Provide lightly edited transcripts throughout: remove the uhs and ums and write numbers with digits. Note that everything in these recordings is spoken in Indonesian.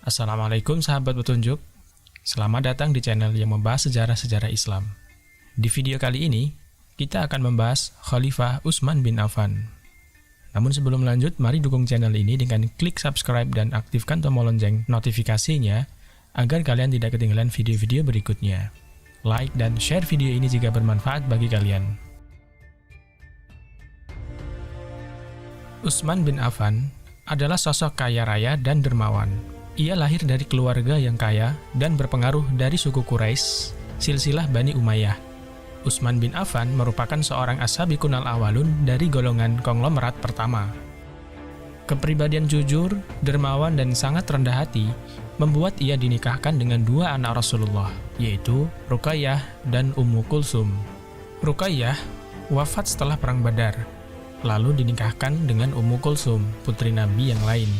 Assalamualaikum sahabat petunjuk. Selamat datang di channel yang membahas sejarah-sejarah Islam. Di video kali ini, kita akan membahas Khalifah Utsman bin Affan. Namun sebelum lanjut, mari dukung channel ini dengan klik subscribe dan aktifkan tombol lonceng notifikasinya agar kalian tidak ketinggalan video-video berikutnya. Like dan share video ini jika bermanfaat bagi kalian. Utsman bin Affan adalah sosok kaya raya dan dermawan. Ia lahir dari keluarga yang kaya dan berpengaruh dari suku Quraisy, silsilah Bani Umayyah. Utsman bin Affan merupakan seorang as-sabiqun al-awwalun dari golongan konglomerat pertama. Kepribadian jujur, dermawan, dan sangat rendah hati membuat ia dinikahkan dengan dua anak Rasulullah, yaitu Ruqayyah dan Ummu Kulsum. Ruqayyah wafat setelah Perang Badar, lalu dinikahkan dengan Ummu Kulsum, putri Nabi yang lain.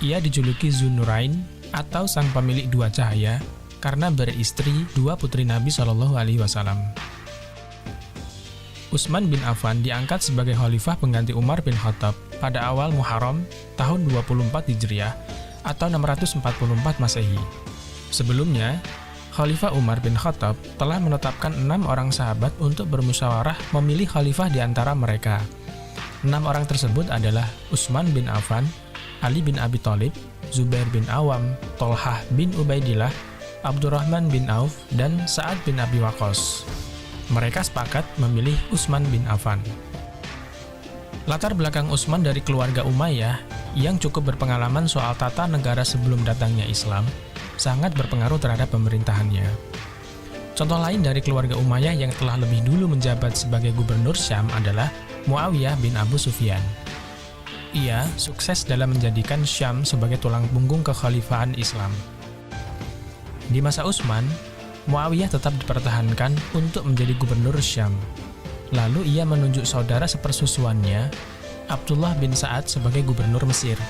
Ia dijuluki Dzun-Nurain atau sang pemilik dua cahaya karena beristri dua putri Nabi SAW. Utsman bin Affan diangkat sebagai khalifah pengganti Umar bin Khattab pada awal Muharram tahun 24 Hijriah atau 644 Masehi. Sebelumnya, Khalifah Umar bin Khattab telah menetapkan 6 orang sahabat untuk bermusyawarah memilih khalifah di antara mereka. 6 orang tersebut adalah Utsman bin Affan, Ali bin Abi Thalib, Zubair bin Awam, Tolhah bin Ubaidillah, Abdurrahman bin Auf, dan Sa'ad bin Abi Waqqas. Mereka sepakat memilih Utsman bin Affan. Latar belakang Utsman dari keluarga Umayyah yang cukup berpengalaman soal tata negara sebelum datangnya Islam sangat berpengaruh terhadap pemerintahannya. Contoh lain dari keluarga Umayyah yang telah lebih dulu menjabat sebagai gubernur Syam adalah Muawiyah bin Abu Sufyan. Ia sukses dalam menjadikan Syam sebagai tulang punggung kekhalifahan Islam. Di masa Utsman, Muawiyah tetap dipertahankan untuk menjadi gubernur Syam. Lalu ia menunjuk saudara sepersusuannya, Abdullah bin Sa'ad sebagai gubernur Mesir.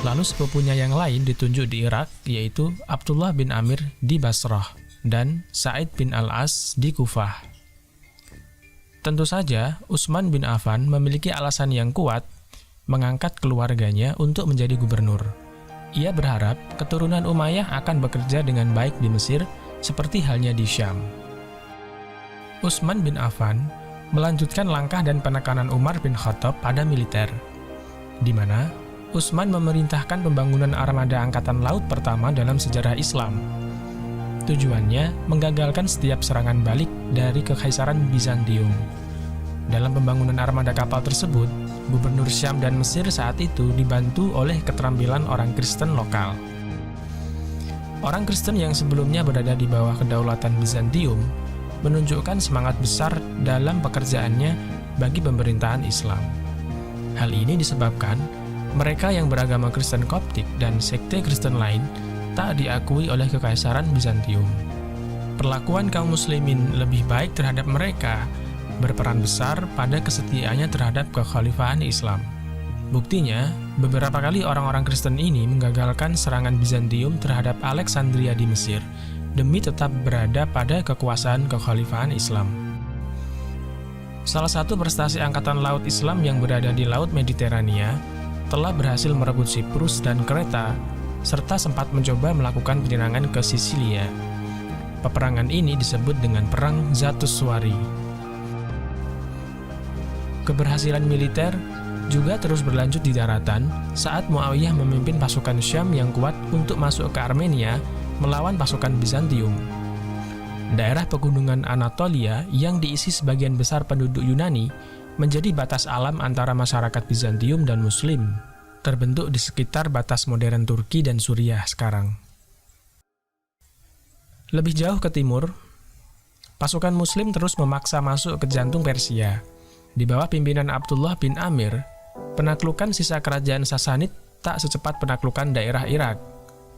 Lalu sepupunya yang lain ditunjuk di Irak, yaitu Abdullah bin Amir di Basrah dan Sa'id bin Al-As di Kufah. Tentu saja, Utsman bin Affan memiliki alasan yang kuat mengangkat keluarganya untuk menjadi gubernur. Ia berharap keturunan Umayyah akan bekerja dengan baik di Mesir seperti halnya di Syam. Utsman bin Affan melanjutkan langkah dan penekanan Umar bin Khattab pada militer, di mana Utsman memerintahkan pembangunan armada angkatan laut pertama dalam sejarah Islam. Tujuannya menggagalkan setiap serangan balik dari Kekaisaran Bizantium. Dalam pembangunan armada kapal tersebut, Gubernur Syam dan Mesir saat itu dibantu oleh keterampilan orang Kristen lokal. Orang Kristen yang sebelumnya berada di bawah kedaulatan Bizantium menunjukkan semangat besar dalam pekerjaannya bagi pemerintahan Islam. Hal ini disebabkan mereka yang beragama Kristen Koptik dan sekte Kristen lain tak diakui oleh Kekaisaran Bizantium. Perlakuan kaum muslimin lebih baik terhadap mereka berperan besar pada kesetiaannya terhadap kekhalifahan Islam. Buktinya, beberapa kali orang-orang Kristen ini menggagalkan serangan Bizantium terhadap Alexandria di Mesir demi tetap berada pada kekuasaan kekhalifahan Islam. Salah satu prestasi Angkatan Laut Islam yang berada di Laut Mediterania telah berhasil merebut Siprus dan Kreta, serta sempat mencoba melakukan penyerangan ke Sisilia. Peperangan ini disebut dengan Perang Zatus Suari. Keberhasilan militer juga terus berlanjut di daratan saat Muawiyah memimpin pasukan Syam yang kuat untuk masuk ke Armenia melawan pasukan Bizantium. Daerah pegunungan Anatolia yang diisi sebagian besar penduduk Yunani menjadi batas alam antara masyarakat Bizantium dan Muslim, terbentuk di sekitar batas modern Turki dan Suriah sekarang. Lebih jauh ke timur, pasukan Muslim terus memaksa masuk ke jantung Persia. Di bawah pimpinan Abdullah bin Amir, penaklukan sisa kerajaan Sasanid tak secepat penaklukan daerah Irak.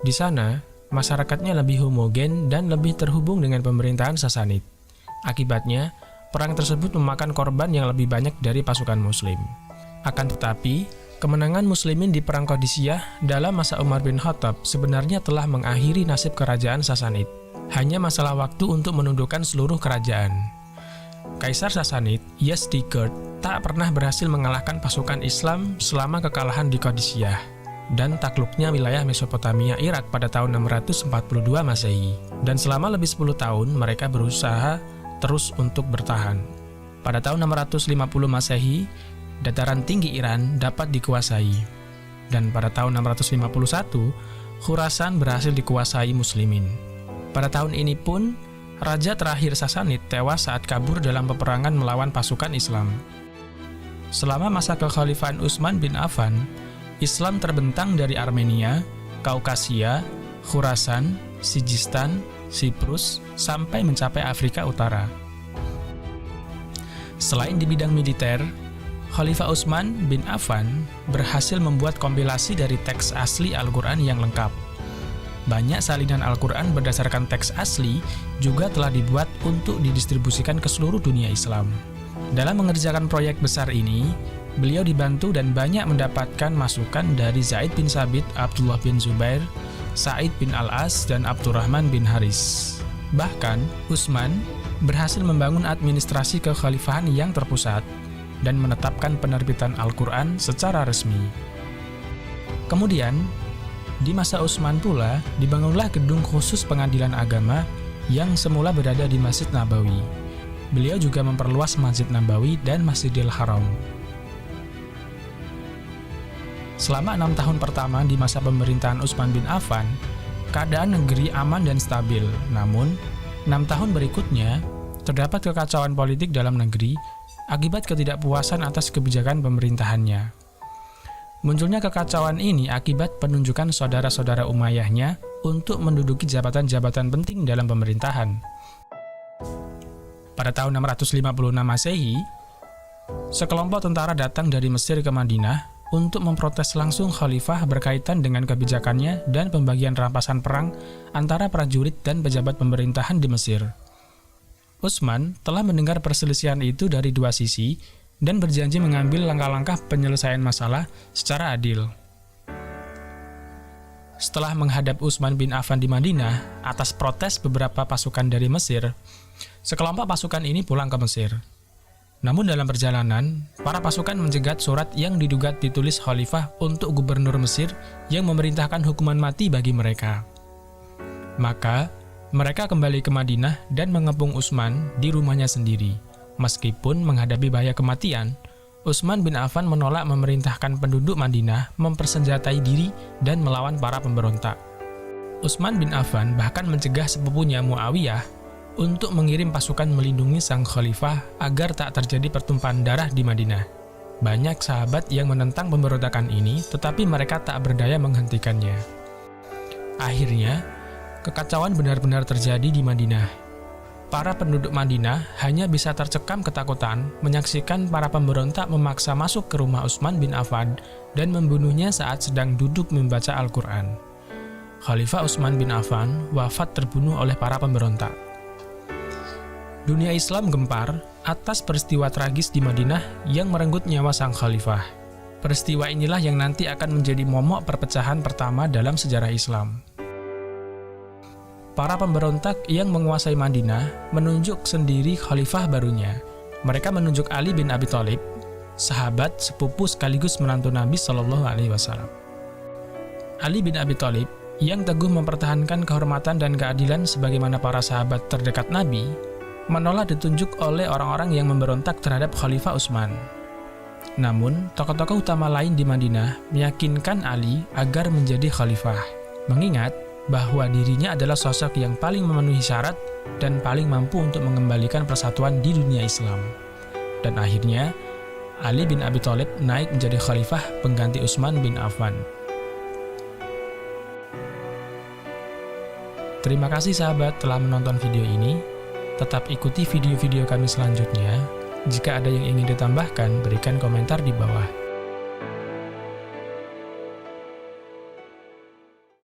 Di sana, masyarakatnya lebih homogen dan lebih terhubung dengan pemerintahan Sasanid. Akibatnya, perang tersebut memakan korban yang lebih banyak dari pasukan Muslim. Akan tetapi, kemenangan Muslimin di Perang Qadisiyah dalam masa Umar bin Khattab sebenarnya telah mengakhiri nasib kerajaan Sasanid. Hanya masalah waktu untuk menundukkan seluruh kerajaan. Kaisar Sasanid, Yazdegerd, tak pernah berhasil mengalahkan pasukan Islam selama kekalahan di Qadisiyah. dan takluknya wilayah Mesopotamia Irak pada tahun 642 Masehi. Dan selama lebih 10 tahun mereka berusaha terus untuk bertahan. Pada tahun 650 Masehi, dataran tinggi Iran dapat dikuasai. Dan pada tahun 651, Khurasan berhasil dikuasai Muslimin. Pada tahun ini pun, raja terakhir Sasanid tewas saat kabur dalam peperangan melawan pasukan Islam. Selama masa kekhalifahan Utsman bin Affan, Islam terbentang dari Armenia, Kaukasia, Khurasan, Sijistan, Siprus, sampai mencapai Afrika Utara. Selain di bidang militer, Khalifah Utsman bin Affan berhasil membuat kompilasi dari teks asli Al-Quran yang lengkap. Banyak salinan Al-Quran berdasarkan teks asli juga telah dibuat untuk didistribusikan ke seluruh dunia Islam. Dalam mengerjakan proyek besar ini, beliau dibantu dan banyak mendapatkan masukan dari Zaid bin Sabit, Abdullah bin Zubair, Sa'id bin Al-As, dan Abdurrahman bin Haris. Bahkan, Utsman berhasil membangun administrasi kekhalifahan yang terpusat dan menetapkan penerbitan Al-Quran secara resmi. Kemudian, di masa Utsman pula, dibangunlah gedung khusus pengadilan agama yang semula berada di Masjid Nabawi. Beliau juga memperluas Masjid Nabawi dan Masjidil Haram. Selama 6 tahun pertama di masa pemerintahan Utsman bin Affan, keadaan negeri aman dan stabil. Namun, 6 tahun berikutnya, terdapat kekacauan politik dalam negeri akibat ketidakpuasan atas kebijakan pemerintahannya. Munculnya kekacauan ini akibat penunjukan saudara-saudara Umayyahnya untuk menduduki jabatan-jabatan penting dalam pemerintahan. Pada tahun 656 Masehi, sekelompok tentara datang dari Mesir ke Madinah untuk memprotes langsung khalifah berkaitan dengan kebijakannya dan pembagian rampasan perang antara prajurit dan pejabat pemerintahan di Mesir. Utsman telah mendengar perselisihan itu dari dua sisi dan berjanji mengambil langkah-langkah penyelesaian masalah secara adil. Setelah menghadap Utsman bin Affan di Madinah atas protes beberapa pasukan dari Mesir, sekelompok pasukan ini pulang ke Mesir. Namun dalam perjalanan, para pasukan mencegat surat yang diduga ditulis khalifah untuk gubernur Mesir yang memerintahkan hukuman mati bagi mereka. Maka, mereka kembali ke Madinah dan mengepung Utsman di rumahnya sendiri. Meskipun menghadapi bahaya kematian, Utsman bin Affan menolak memerintahkan penduduk Madinah mempersenjatai diri dan melawan para pemberontak. Utsman bin Affan bahkan mencegah sepupunya Muawiyah untuk mengirim pasukan melindungi sang khalifah agar tak terjadi pertumpahan darah di Madinah. Banyak sahabat yang menentang pemberontakan ini, tetapi mereka tak berdaya menghentikannya. Akhirnya, kekacauan benar-benar terjadi di Madinah. Para penduduk Madinah hanya bisa tercekam ketakutan menyaksikan para pemberontak memaksa masuk ke rumah Utsman bin Affan dan membunuhnya saat sedang duduk membaca Al-Quran. Khalifah Utsman bin Affan wafat terbunuh oleh para pemberontak. Dunia Islam gempar atas peristiwa tragis di Madinah yang merenggut nyawa sang khalifah. Peristiwa inilah yang nanti akan menjadi momok perpecahan pertama dalam sejarah Islam. Para pemberontak yang menguasai Madinah menunjuk sendiri khalifah barunya. Mereka menunjuk Ali bin Abi Thalib, sahabat, sepupu sekaligus menantu Nabi Shallallahu Alaihi Wasallam. Ali bin Abi Thalib yang teguh mempertahankan kehormatan dan keadilan sebagaimana para sahabat terdekat Nabi, menolak ditunjuk oleh orang-orang yang memberontak terhadap Khalifah Utsman. Namun, tokoh-tokoh utama lain di Madinah meyakinkan Ali agar menjadi khalifah, mengingat bahwa dirinya adalah sosok yang paling memenuhi syarat dan paling mampu untuk mengembalikan persatuan di dunia Islam. Dan akhirnya, Ali bin Abi Thalib naik menjadi khalifah pengganti Utsman bin Affan. Terima kasih sahabat telah menonton video ini. Tetap ikuti video-video kami selanjutnya. Jika ada yang ingin ditambahkan, berikan komentar di bawah.